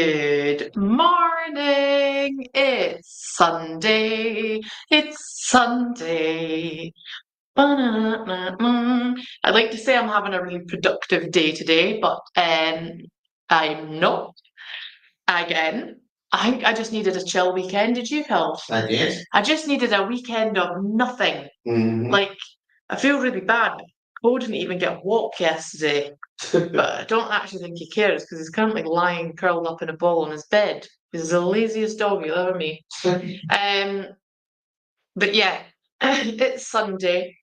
Good morning. It's Sunday. It's Sunday. Ba-na-na-na. I'd like to say I'm having a really productive day today, but I'm not. Again, I think I just needed a chill weekend. Did you, Phil? I did. I just needed a weekend of nothing. Mhm. Like, I feel really bad. Cole didn't even get a walk yesterday, but I don't actually think he cares because he's currently lying curled up in a ball on his bed. He's the laziest dog you'll ever meet. But yeah, it's Sunday,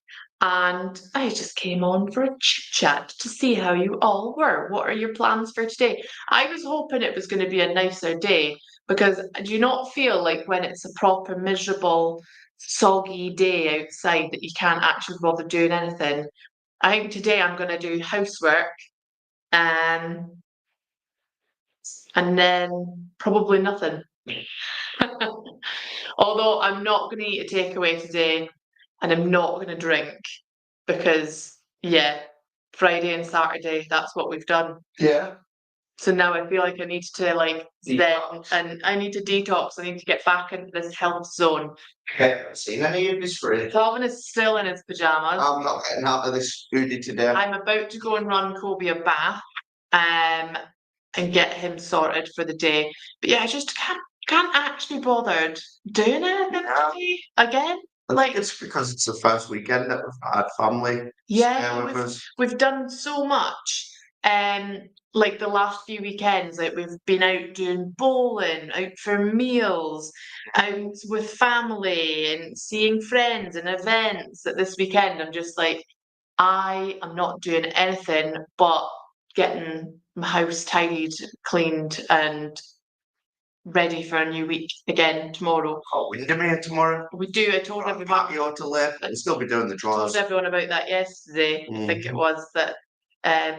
and I just came on for a chit chat to see how you all were. What are your plans for today? I was hoping it was going to be a nicer day because do you not feel like when it's a proper miserable, soggy day outside that you can't actually bother doing anything? I think today I'm going to do housework, um, and then probably nothing. Although I'm not going to eat a takeaway today and I'm not going to drink because, yeah, Friday and Saturday, that's what we've done. Yeah. So now I feel like I need to then, Detox. and I need to detox. I need to get back into this health zone. I haven't seen any of this for it. Calvin is still in his pajamas. I'm not getting out of this scooty today. I'm about to go and run Kobe a bath, and get him sorted for the day. But yeah, I just can't actually be bothered doing anything today again. Like it's because it's the first weekend that we've had family Yeah, stay with us. we've done so much. Like the last few weekends, like we've been out doing bowling, out for meals, out with family and seeing friends and events. That this weekend, I'm just like, I am not doing anything but getting my house tidied, cleaned, and ready for a new week again tomorrow. Got Windermere tomorrow. We do. I told Got a everyone. patio to live. We'll still be doing the Told drawers. everyone about that yesterday. I think it was that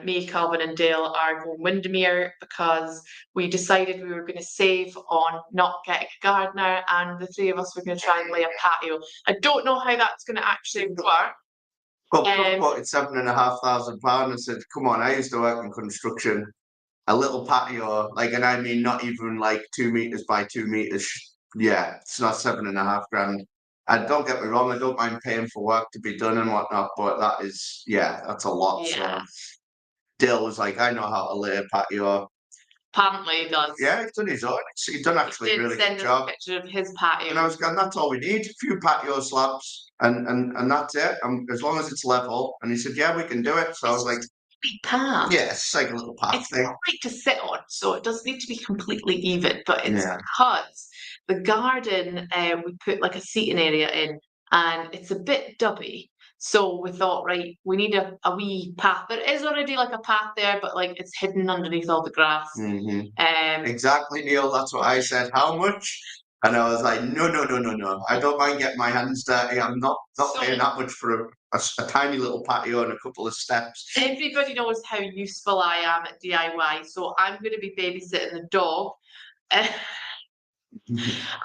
me, Calvin, and Dale are going Windermere because we decided we were going to save on not getting a gardener, and the three of us were going to try and lay a patio. I don't know how that's going to actually work. Well, Plum quoted £7,500 and said, "Come on, I used to work in construction. A little patio, like, and I mean, not even like 2 meters by 2 meters. Yeah, it's not 7.5 grand. And don't get me wrong, I don't mind paying for work to be done and whatnot, but that is, yeah, that's a lot. Yeah. So Dale was like, I know how to lay a patio. Apparently he does. Yeah, he's done his own. He's done actually a He did really send good us a job. picture of his patio. And I was going, that's all we need, a few patio slabs, and that's it. As long as it's level. And he said, yeah, we can do it. So I was like, Big path. yeah, it's like a little path It's thing. great to sit on, so it doesn't need to be completely even, but it's Yeah. because the garden, we put like a seating area in, and it's a bit dubby. So we thought, right, we need a wee path. There is already like a path there, but like it's hidden underneath all the grass. Exactly, Neil. That's what I said. How much? And I was like, no, no, no, no, no. I don't mind getting my hands dirty. I'm not So- paying that much for a tiny little patio and a couple of steps. Everybody knows how useful I am at DIY, so I'm going to be babysitting the dog.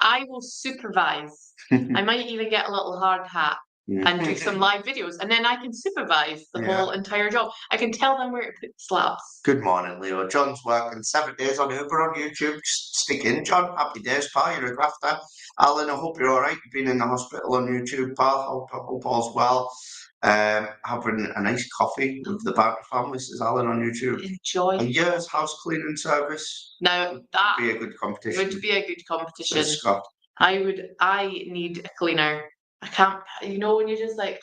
I will supervise. I might even get a little hard hat and do some live videos, and then I can supervise the Yeah. whole entire job. I can tell them where to put the slabs. Good morning, Leo. John's working 7 days on Uber on YouTube. Just stick in, John. Happy days, pal. You're a grafter. Alan, I hope you're all right. You've been in the hospital on YouTube, pal. Hope all's well. Having a nice coffee with the Barker family, says Alan on YouTube. Enjoy. A year's house cleaning service. Now that Be a good competition. would be a good competition. Says Scott. I need a cleaner. I can't, when you're just like,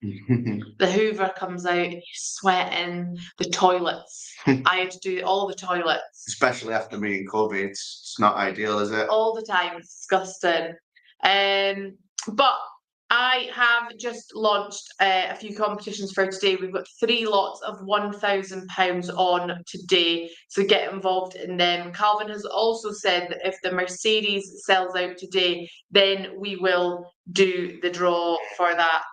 the Hoover comes out and you're sweating, the toilets. I had to do all the toilets. Especially after me and Kobe, it's not ideal, is it? All the time. It's disgusting. But I have just launched a few competitions for today. We've got 3 lots of £1,000 on today, so get involved in them. Calvin has also said that if the Mercedes sells out today, then we will do the draw for that.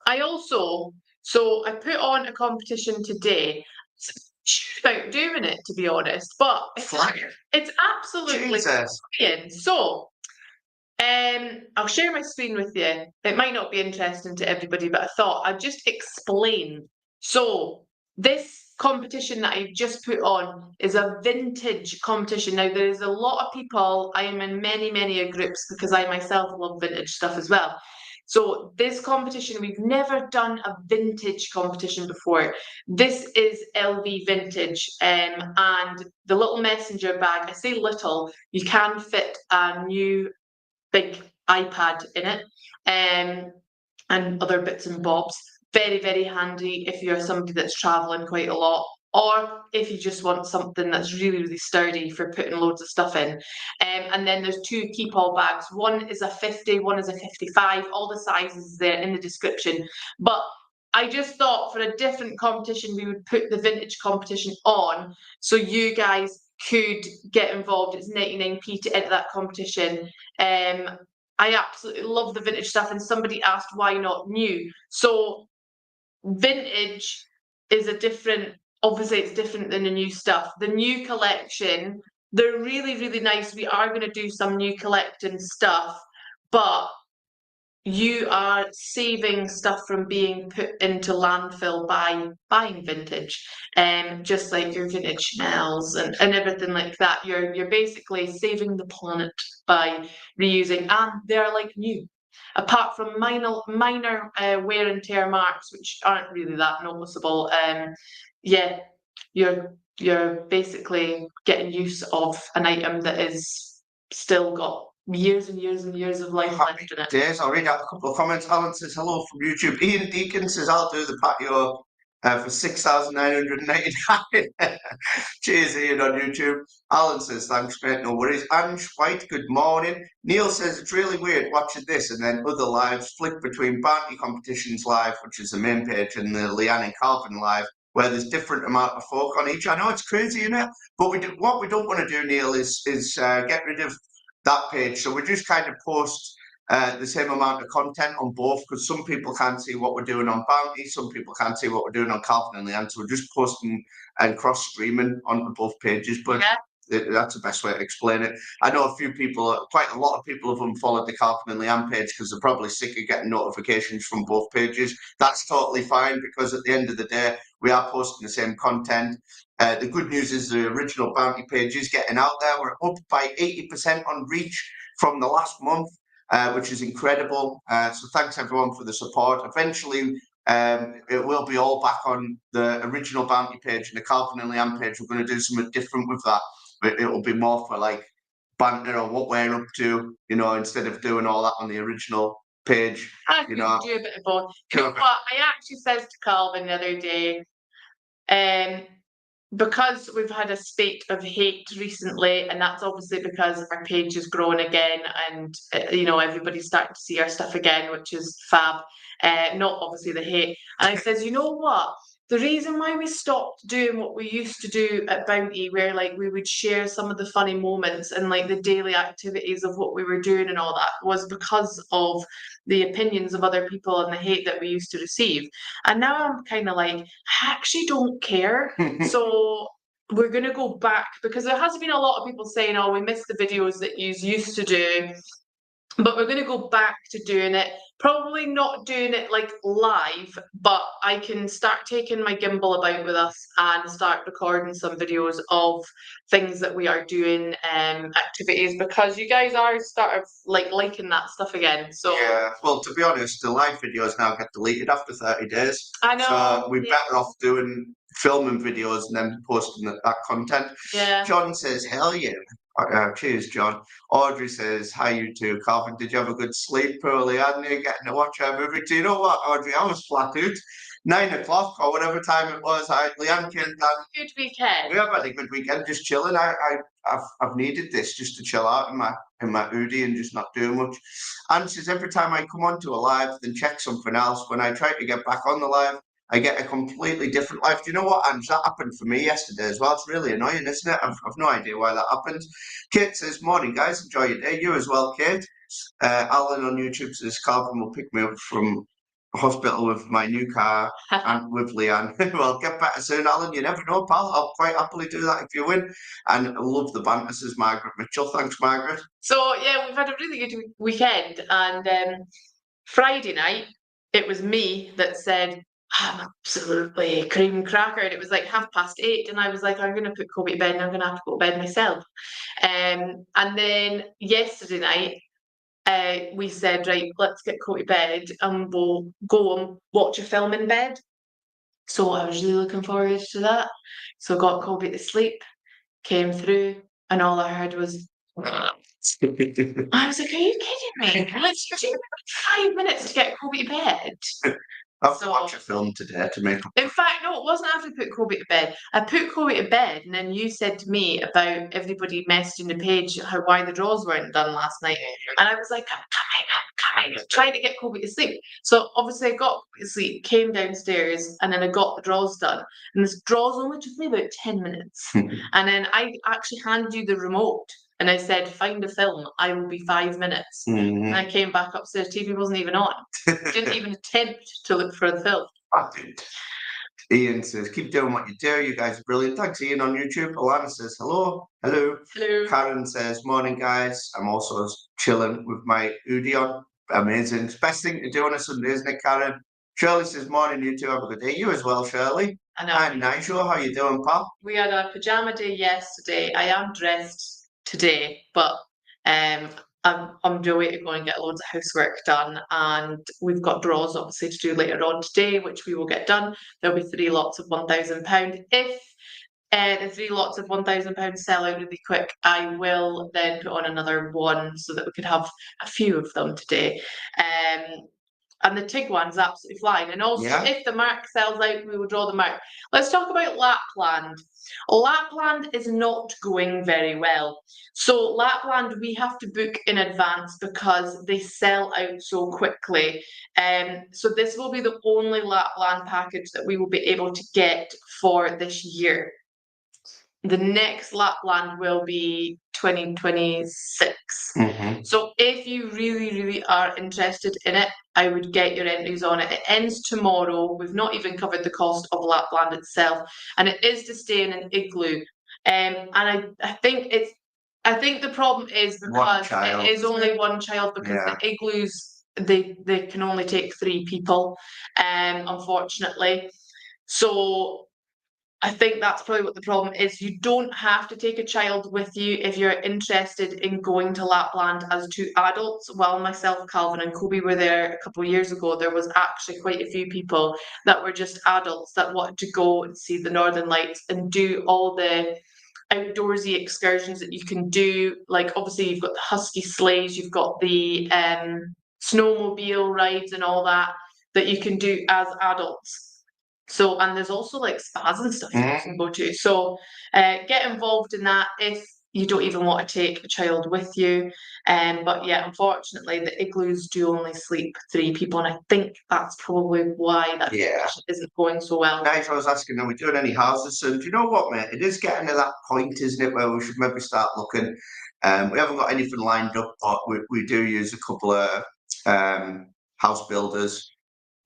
I put on a competition today. About doing it, to be honest, but it's absolutely brilliant. So I'll share my screen with you. It might not be interesting to everybody, but I thought I'd just explain. So this competition that I've just put on is a vintage competition. Now, there is a lot of people, I am in many groups because I myself love vintage stuff as well. So this competition, we've never done a vintage competition before. This is LV Vintage, and the little messenger bag, I say little, you can fit a new big iPad in it, and other bits and bobs. Very handy if you're somebody that's traveling quite a lot, or if you just want something that's really sturdy for putting loads of stuff in. And then there's 2 Keepall bags. One is a 50, one is a 55. All the sizes there in the description. But I just thought for a different competition, we would put the vintage competition on so you guys could get involved. It's 99p to enter that competition. I absolutely love the vintage stuff, and somebody asked why not new. So vintage is obviously it's different than the new stuff. The new collection, they're really nice. We are going to do some new collecting stuff, but you are saving stuff from being put into landfill by buying vintage, just like your vintage Chanels and everything like that. You're basically saving the planet by reusing, and they're like new, apart from minor wear and tear marks, which aren't really that noticeable. Yeah, you're basically getting use of an item that is still got years and years of life left in it. Days. I'll read out a couple of comments. Alan says hello from YouTube. Ian Deacon says I'll do the patio for 6,999. Cheers, Ian, on YouTube. Alan says thanks, mate. No worries. Ange White, good morning. Neil says it's really weird watching this and then other lives flick between Bounty Competitions Live, which is the main page, and the Leanne and Calvin Live, where there's different amount of folk on each. I know it's crazy, isn't it? But what we don't want to do, Neil, is get rid of that page. So we just kind of post the same amount of content on both, because some people can't see what we're doing on Bounty, some people can't see what we're doing on Calvin and Leanne. So we're just posting and cross-streaming onto both pages. But that's the best way to explain it. I know quite a lot of people have unfollowed the Calvin and Leanne page because they're probably sick of getting notifications from both pages. That's totally fine, because at the end of the day, we are posting the same content. The good news is the original Bounty page is getting out there. We're up by 80% on reach from the last month, which is incredible. So thanks everyone for the support. Eventually, it will be all back on the original Bounty page and the Calvin and Leanne page. We're going to do something different with that. But it will be more for like banter or what we're up to, instead of doing all that on the original page. I could do a bit of both. You know what? I actually said to Calvin the other day, because we've had a spate of hate recently, and that's obviously because our page is growing again, and everybody's starting to see our stuff again, which is fab. Not obviously the hate. And I says, you know what? The reason why we stopped doing what we used to do at Bounty, where like we would share some of the funny moments and like the daily activities of what we were doing and all that, was because of the opinions of other people and the hate that we used to receive. And now I'm kind of like, I actually don't care. So we're going to go back, because there has been a lot of people saying, oh, we miss the videos that you used to do. But we're going to go back to doing it. Probably not doing it like live, but I can start taking my gimbal about with us and start recording some videos of things that we are doing, activities, because you guys are liking that stuff again. So yeah, well, to be honest, the live videos now get deleted after 30 days. I know. So we're better off filming videos and then posting that content. Yeah. John says, hell yeah. Cheers, John. Audrey says, hi, you two. Calvin, did you have a good sleep? Poorly, hadn't you? Getting to watch our movie. Do you know what, Audrey? I was flat out. 9 o'clock or whatever time it was. Leanne came down. Good weekend. We have had a good weekend, just chilling. I've needed this just to chill out in my hoodie and just not do much. And says, every time I come onto a live, then check something else. When I try to get back on the live, I get a completely different life. Do you know what, Ange? That happened for me yesterday as well. It's really annoying, isn't it? I've no idea why that happened. Kate says, morning, guys. Enjoy your day. You as well, Kate. Alan on YouTube says, Calvin will pick me up from hospital with my new car and with Leanne. Well, get better soon, Alan. You never know, pal. I'll quite happily do that if you win. And I love the banter, says Margaret Mitchell. Thanks, Margaret. So, yeah, we've had a really good weekend. And Friday night, it was me that said, absolutely cream cracker. And it was like 8:30, and I was like, I'm going to put Kobe to bed, and I'm going to have to go to bed myself. And then yesterday night, we said, right, let's get Kobe to bed, and we'll go and watch a film in bed. So I was really looking forward to that. So got Kobe to sleep, came through, and all I heard was. I was like, are you kidding me? Let's just 5 minutes to get Kobe to bed. I've watched a film today to make. In fact, no, it wasn't after I put Kobe to bed. I put Kobe to bed, and then you said to me about everybody messaging the page why the draws weren't done last night. And I was like, I'm coming, trying to get Kobe to sleep. So obviously I got to sleep, came downstairs, and then I got the draws done. And this draws only took me about 10 minutes. And then I actually handed you the remote. And I said, find a film. I will be 5 minutes. And I came back upstairs. TV wasn't even on. Didn't even attempt to look for the film. I did. Ian says, keep doing what you do. You guys are brilliant. Thanks, Ian, on YouTube. Alana says, hello. Hello. Hello. Karen says, morning, guys. I'm also chilling with my hoodie on. Amazing. It's the best thing to do on a Sunday, isn't it, Karen? Shirley says, morning, you two. Have a good day. You as well, Shirley. I know. Hi, Nigel. How you doing, pal? We had a pajama day yesterday. I am dressed today, but I'm on my way to go and get loads of housework done, and we've got draws obviously to do later on today, which we will get done. There'll be 3 lots of £1,000. If the 3 lots of £1,000 sell out really quick, I will then put on another one so that we could have a few of them today. And the TIG one's absolutely flying. And also, if the mark sells out, we will draw the mark. Let's talk about Lapland. Lapland is not going very well. So Lapland, we have to book in advance because they sell out so quickly. So this will be the only Lapland package that we will be able to get for this year. The next Lapland will be 2026. So if you really, really are interested in it, I would get your entries on it. It ends tomorrow. We've not even covered the cost of Lapland itself, and it is to stay in an igloo. And I think the problem is because it is only one child, because the igloos they can only take 3 people, unfortunately. So I think that's probably what the problem is. You don't have to take a child with you if you're interested in going to Lapland as 2 adults. While myself, Calvin, and Kobe were there a couple of years ago, there was actually quite a few people that were just adults that wanted to go and see the Northern Lights and do all the outdoorsy excursions that you can do. Like, obviously, you've got the husky sleighs, you've got the snowmobile rides and all that you can do as adults. So, and there's also like spas and stuff that you can go to. So get involved in that if you don't even want to take a child with you. But yeah, unfortunately, the igloos do only sleep 3 people, and I think that's probably why that isn't going so well. Guys, I was asking, are we doing any houses soon? Do you know what, mate? It is getting to that point, isn't it, where we should maybe start looking. We haven't got anything lined up, but we do use a couple of house builders.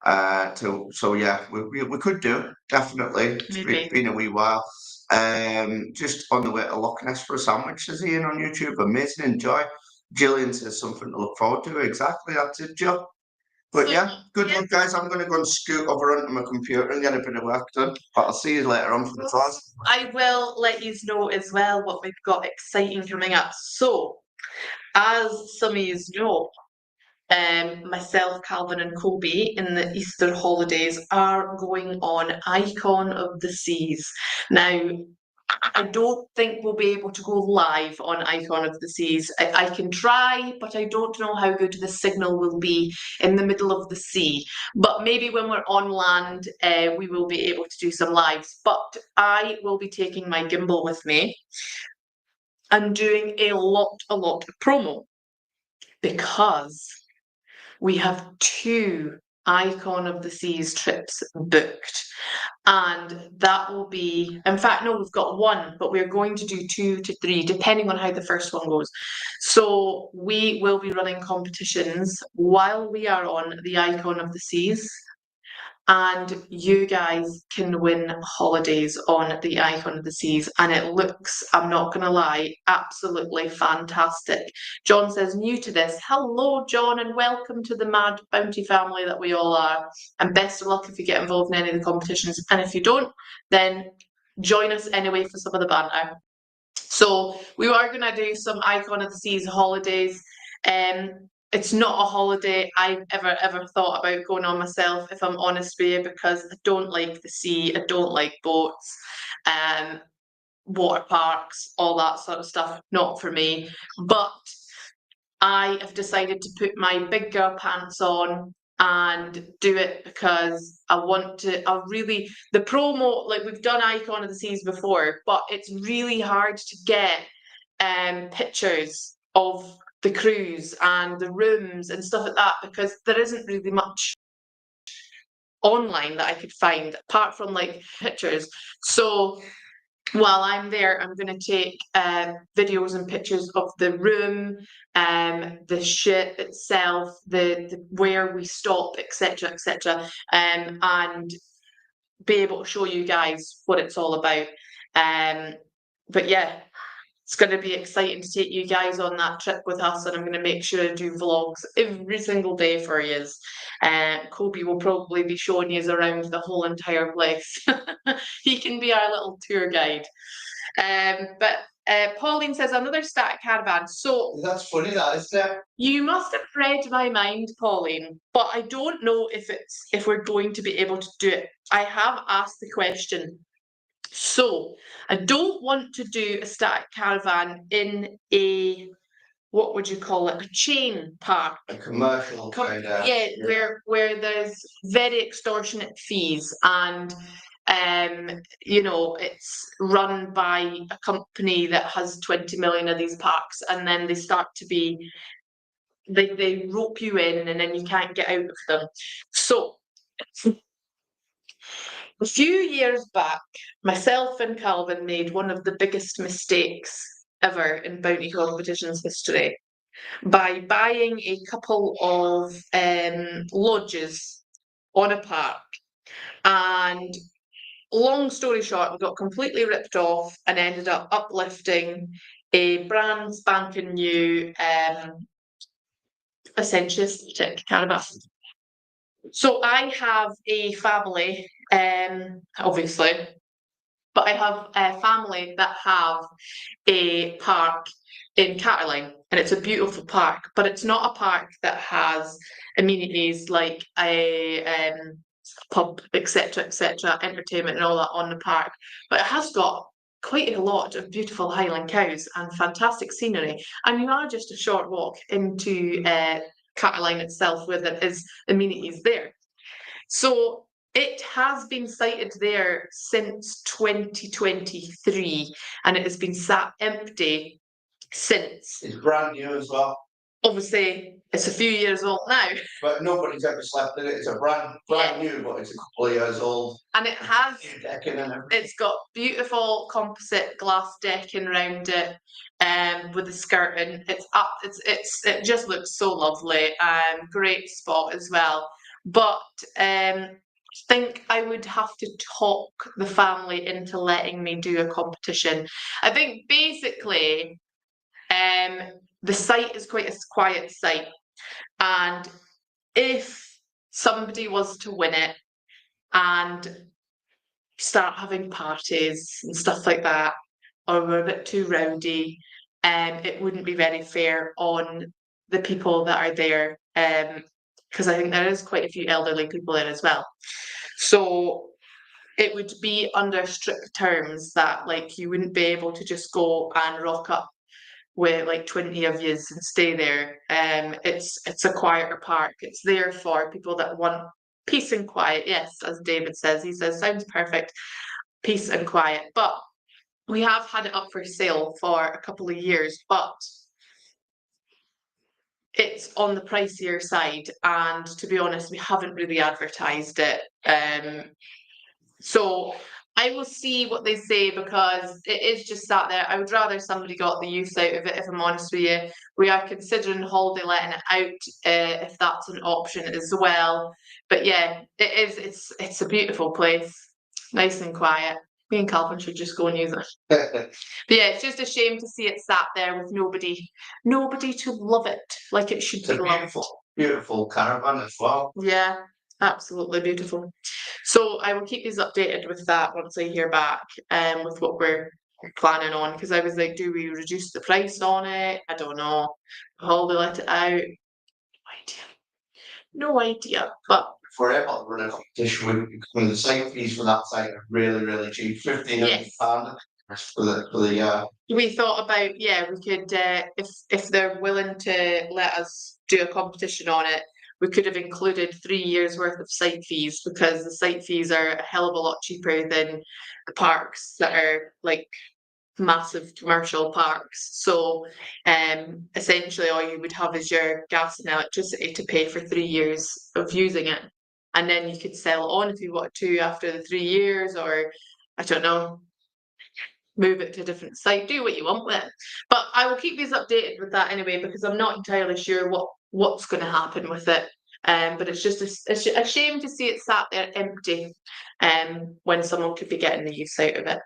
So yeah, we could do, definitely. It's been a wee while. Just on the way to Loch Ness for a sandwich, says Ian on YouTube. Amazing, enjoy. Gillian says something to look forward to. Exactly, that's it, Jill. But yeah, good luck, guys. I'm going to go and scoot over onto my computer and get a bit of work done. But I'll see you later on for the class. I will let you know as well what we've got exciting coming up. So, as some of you know, myself, Calvin, and Kobe in the Easter holidays are going on Icon of the Seas. Now, I don't think we'll be able to go live on Icon of the Seas. I can try, but I don't know how good the signal will be in the middle of the sea. But maybe when we're on land, we will be able to do some lives. But I will be taking my gimbal with me and doing a lot of promo, because we have 2 Icon of the Seas trips booked, and that will be, in fact, no, we've got 1, but we're going to do 2 to 3 depending on how the first one goes. So we will be running competitions while we are on the Icon of the Seas, and you guys can win holidays on the Icon of the Seas, and it looks, I'm not going to lie, absolutely fantastic. John says, new to this. Hello, John, and welcome to the Mad Bounty family that we all are, and best of luck if you get involved in any of the competitions, and if you don't, then join us anyway for some of the banter. So we are going to do some Icon of the Seas holidays. It's not a holiday I've ever thought about going on myself, if I'm honest with you, because I don't like the sea, I don't like boats, water parks, all that sort of stuff, not for me. But I have decided to put my big girl pants on and do it because I want to, the promo, like we've done Icon of the Seas before, but it's really hard to get pictures of the cruise and the rooms and stuff like that because there isn't really much online that I could find apart from like pictures. So while I'm there, I'm going to take videos and pictures of the room, the ship itself, the where we stop, etc., etc., and be able to show you guys what it's all about. But yeah, it's going to be exciting to take you guys on that trip with us, and I'm going to make sure I do vlogs every single day for you. Kobe will probably be showing you around the whole entire place. He can be our little tour guide. But Pauline says another static caravan. So that's funny, that isn't it? You must have read my mind, Pauline, but I don't know if we're going to be able to do it. I have asked the question. So I don't want to do a static caravan in a, what would you call it, a chain park. A commercial kind of. Yeah, where there's very extortionate fees and it's run by a company that has 20 million of these parks, and then they start to be, they rope you in and then you can't get out of them. So a few years back, myself and Calvin made one of the biggest mistakes ever in bounty competitions history by buying a couple of lodges on a park. And long story short, we got completely ripped off and ended up uplifting a brand spanking new essentially static caravan. So I have a family, obviously, but I have a family that have a park in Catterline, and it's a beautiful park, but it's not a park that has amenities like a pub, etc., etc., entertainment and all that on the park, but it has got quite a lot of beautiful Highland cows and fantastic scenery, and you are just a short walk into Catterline itself where there is amenities there. So it has been sited there since 2023 and it has been sat empty since. It's brand new as well. Obviously, it's a few years old now. But nobody's ever slept in it. It's a brand new, but it's a couple of years old. And it has, decking and everything. It's got beautiful composite glass decking around it, with the skirting. It's up, it just looks so lovely. Great spot as well. But I think I would have to talk the family into letting me do a competition. I think basically, the site is quite a quiet site, and if somebody was to win it and start having parties and stuff like that, or were a bit too rowdy, it wouldn't be very fair on the people that are there, because I think there is quite a few elderly people there as well. So it would be under strict terms that like you wouldn't be able to just go and rock up with like 20 of yous and stay there. It's a quieter park. It's there for people that want peace and quiet. Yes, as David says, he says, sounds perfect, peace and quiet. But we have had it up for sale for a couple of years, but it's on the pricier side. And to be honest, we haven't really advertised it. So I will see what they say because it is just sat there. I would rather somebody got the use out of it, if I'm honest with you. We are considering holiday letting it out, if that's an option as well. But yeah, it is. It's a beautiful place, nice and quiet. Me and Calvin should just go and use it. But yeah, it's just a shame to see it sat there with nobody to love it like it should It's be a loved. beautiful caravan as well. Yeah, absolutely beautiful. So I will keep you updated with that once I hear back, with what we're planning on. Because I was like, do we reduce the price on it? I don't know. Holiday let it out. No idea. But For able to run a competition with the site fees for that site are really cheap, £1,500 for the we thought about, we could, if they're willing to let us do a competition on it, we could have included 3 years worth of site fees, because the site fees are a hell of a lot cheaper than the parks that are like massive commercial parks. So essentially all you would have is your gas and electricity to pay for 3 years of using it. And then you could sell it on if you want to after the 3 years, or I don't know, move it to a different site, do what you want with it. But I will keep you updated with that anyway, because I'm not entirely sure what's going to happen with it. But it's just a shame to see it sat there empty, when someone could be getting the use out of it.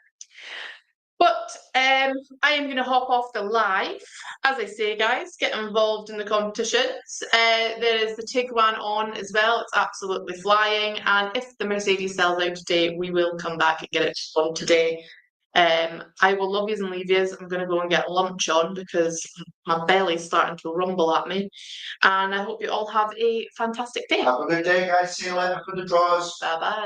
But I am going to hop off the live. As I say, guys, get involved in the competitions. There is the Tiguan on as well. It's absolutely flying. And if the Mercedes sells out today, we will come back and get it on today. I will love yous and leave yous. I'm going to go and get lunch on because my belly's starting to rumble at me. And I hope you all have a fantastic day. Have a good day, guys. See you later for the draws. Bye bye.